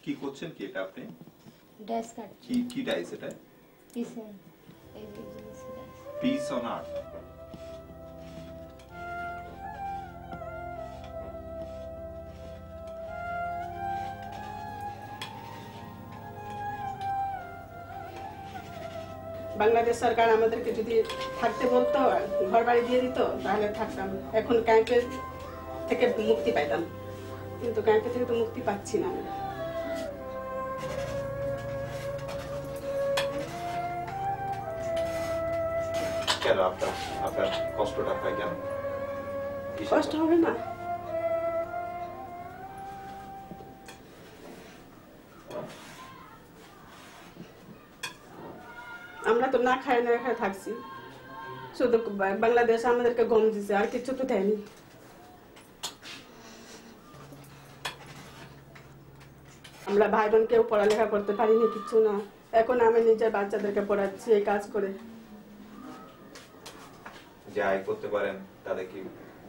O: কি করছেন কি এটা আপনি?
W: ড্যাশ কাটছি।
O: কি ডাইস এটা?
W: পিস এই যে
O: পিস অন আর্ট।
J: বাংলাদেশ সরকার আমাদেরকে যদি থাকতে বলতো, ঘর বাড়ি দিয়ে দিত, তাহলে থাকতাম, এখন ক্যাম্পের থেকে মুক্তি পাইতাম, কিন্তু ক্যাম্পের থেকে তো মুক্তি পাচ্ছি না।
O: কেন আপনার কষ্টটা হয় কেন?
J: কষ্ট হবে না? আমরা তো না খাই না খাই থাকছি, শুধু বাংলাদেশ আমাদেরকে গম দিছে, আর কিছু তো দেয়নি। আমরা ভাই বোন কেউ পড়ালেখা করতে পারিনি, কিছু না। এখন আমি নিজের বাচ্চাদেরকে পড়াচ্ছি এই কাজ করে।
O: যে আয় করতে পারেন তাদের কি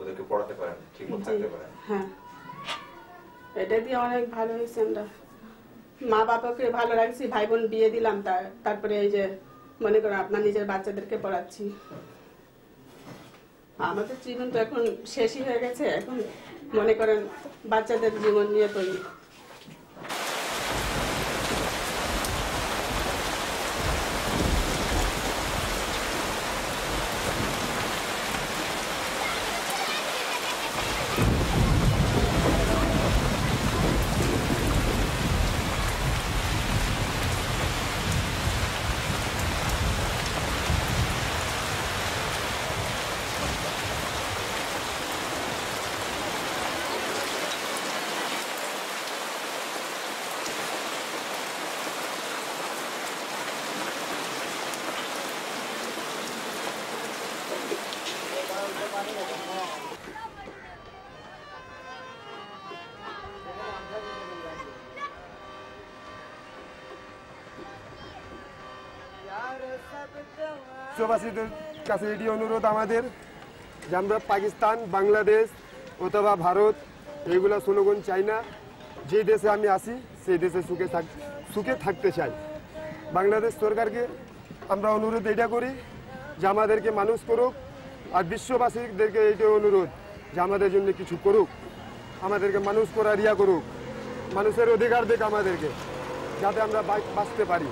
O: ওদেরকে পড়াতে পারেন, ঠিকমতো থাকতে পারেন?
J: হ্যাঁ, এটা দিয়ে অনেক ভালো হয়েছে। আমরা মা বাবাকে ভালো রাখছি, ভাই বোন বিয়ে দিলাম, তারপরে এই যে মনে করো আপনার নিজের বাচ্চাদেরকে পড়াচ্ছি। আমাদের জীবন তো এখন শেষই হয়ে গেছে, এখন মনে করেন বাচ্চাদের জীবন নিয়ে তৈরি।
E: বিশ্ববাসীদের কাছে এটি অনুরোধ আমাদের যে আমরা পাকিস্তান, বাংলাদেশ অথবা ভারত এইগুলা স্লোগান চাই না। যে দেশে আমি আসি সেই দেশে সুখে থাকতে চাই। বাংলাদেশ সরকারকে আমরা অনুরোধ এটা করি যে আমাদেরকে মানুষ করুক, আর বিশ্ববাসীদেরকে এইটা অনুরোধ যে আমাদের জন্য কিছু করুক, আমাদেরকে মানুষ করার ইয়া করুক, মানুষের অধিকার দেখ আমাদেরকে, যাতে আমরা বাঁচতে পারি।